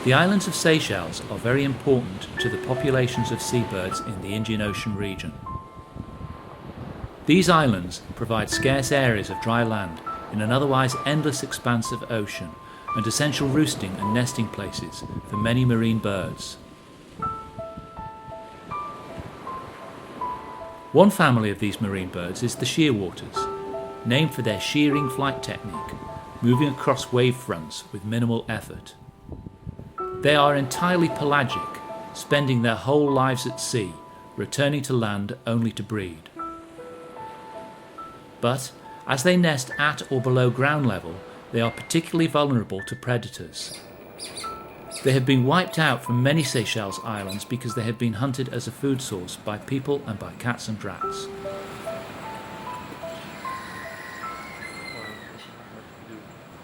The islands of Seychelles are very important to the populations of seabirds in the Indian Ocean region. These islands provide scarce areas of dry land in an otherwise endless expanse of ocean and essential roosting and nesting places for many marine birds. One family of these marine birds is the shearwaters, named for their shearing flight technique, moving across wave fronts with minimal effort. They are entirely pelagic, spending their whole lives at sea, returning to land only to breed. But as they nest at or below ground level, they are particularly vulnerable to predators. They have been wiped out from many Seychelles islands because they have been hunted as a food source by people and by cats and rats.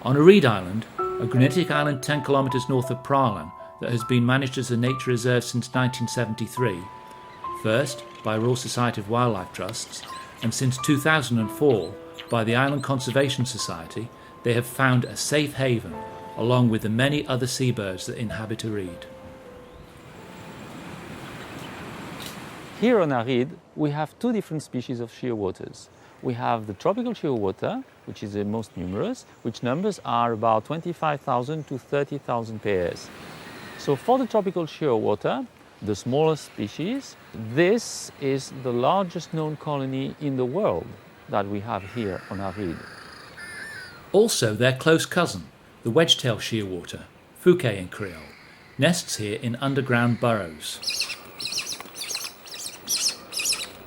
On Aride Island, a granitic island 10 kilometres north of Praslin that has been managed as a nature reserve since 1973, first by Royal Society of Wildlife Trusts, and since 2004 by the Island Conservation Society, they have found a safe haven along with the many other seabirds that inhabit Aride. Here on Aride, we have two different species of shearwaters. We have the tropical shearwater, which is the most numerous, which numbers are about 25,000 to 30,000 pairs. So for the tropical shearwater, the smallest species, this is the largest known colony in the world that we have here on Aride. Also their close cousin, the wedge-tailed shearwater, Fouquet in Creole, nests here in underground burrows.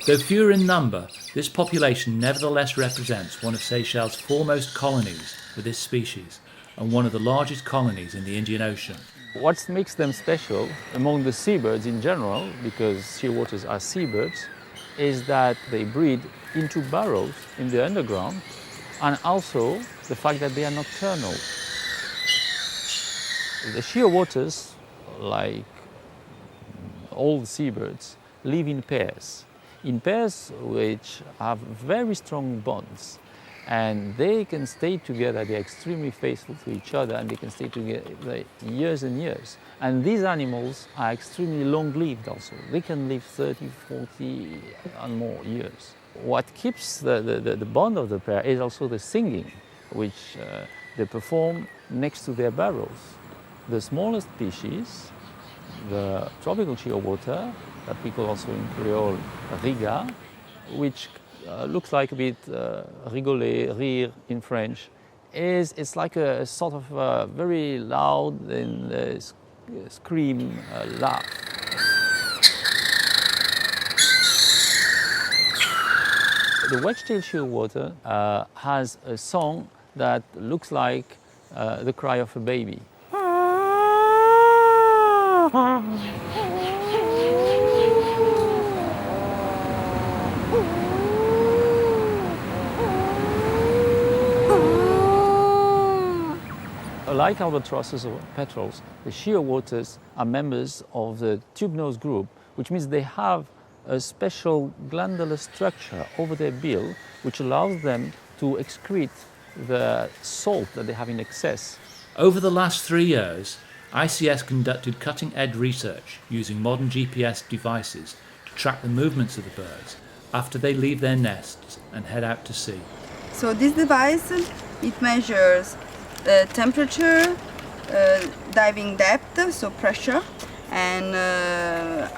Though fewer in number, this population nevertheless represents one of Seychelles' foremost colonies for this species and one of the largest colonies in the Indian Ocean. What makes them special among the seabirds in general, because shearwaters are seabirds, is that they breed into burrows in the underground, and also the fact that they are nocturnal. The shearwaters, like all the seabirds, live in pairs which have very strong bonds, and they can stay together. They're extremely faithful to each other, and they can stay together years and years. And these animals are extremely long-lived also. They can live 30, 40 and more years. What keeps the bond of the pair is also the singing, which they perform next to their burrows. The smallest species, the tropical shearwater, that we call also in Creole riga, which looks like a bit rigoler, rire in French, it's like a sort of very loud and scream laugh. The wedge-tailed shearwater has a song that looks like the cry of a baby. Like albatrosses or petrels, the shearwaters are members of the tube-nose group, which means they have a special glandular structure over their bill, which allows them to excrete the salt that they have in excess. Over the last 3 years, ICS conducted cutting-edge research using modern GPS devices to track the movements of the birds after they leave their nests and head out to sea. So this device, it measures temperature, diving depth, so pressure, and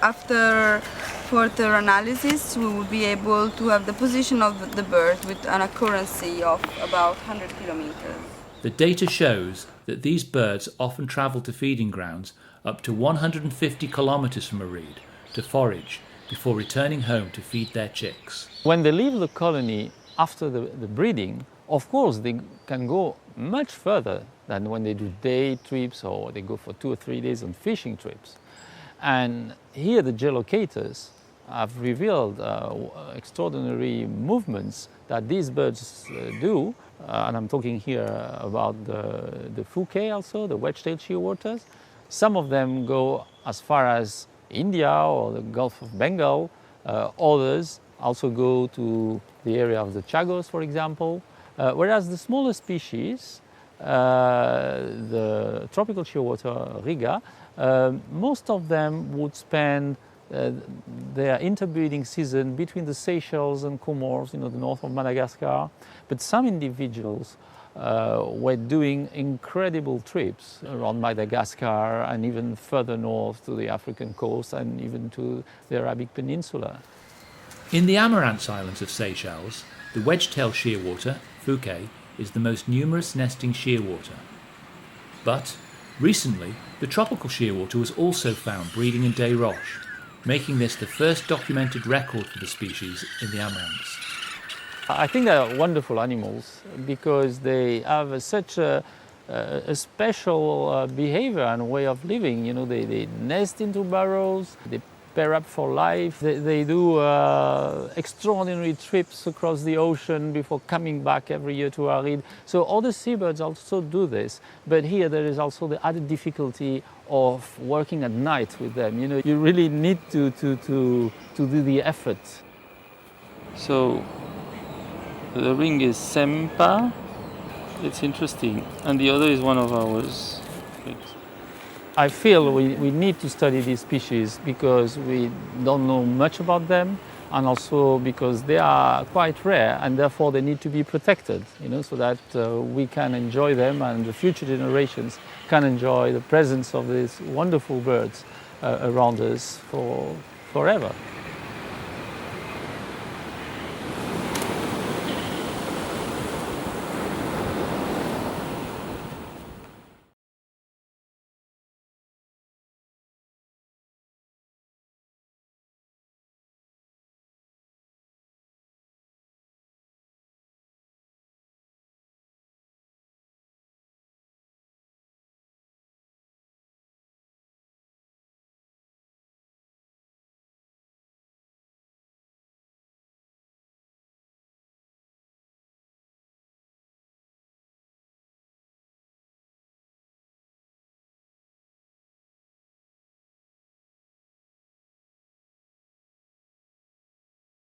after further analysis we will be able to have the position of the bird with an accuracy of about 100 kilometers. The data shows that these birds often travel to feeding grounds up to 150 kilometers from Aride to forage before returning home to feed their chicks. When they leave the colony after the breeding, of course they can go much further than when they do day trips or they go for 2 or 3 days on fishing trips. And here the geolocators have revealed extraordinary movements that these birds do. And I'm talking here about the Fouquet also, the wedge-tailed shearwaters. Some of them go as far as India or the Gulf of Bengal. Others also go to the area of the Chagos, for example. Whereas the smaller species the tropical shearwater Riga, most of them would spend their interbreeding season between the Seychelles and Comores, the north of Madagascar. But some individuals were doing incredible trips around Madagascar and even further north to the African coast and even to the Arabic Peninsula. In the Amaranthe Islands of Seychelles, the wedge-tailed shearwater, Fouquet, is the most numerous nesting shearwater. But recently, the tropical shearwater was also found breeding in Des Roches, making this the first documented record for the species in the Amaranthes. I think they are wonderful animals because they have such a special behavior and way of living. They nest into burrows, they pair up for life, they do extraordinary trips across the ocean before coming back every year to Aride. So other seabirds also do this, but here there is also the added difficulty of working at night with them. You really need to do the effort. So the ring is Sempa, it's interesting, and the other is one of ours. I feel we need to study these species because we don't know much about them, and also because they are quite rare and therefore they need to be protected, so that we can enjoy them and the future generations can enjoy the presence of these wonderful birds around us forever.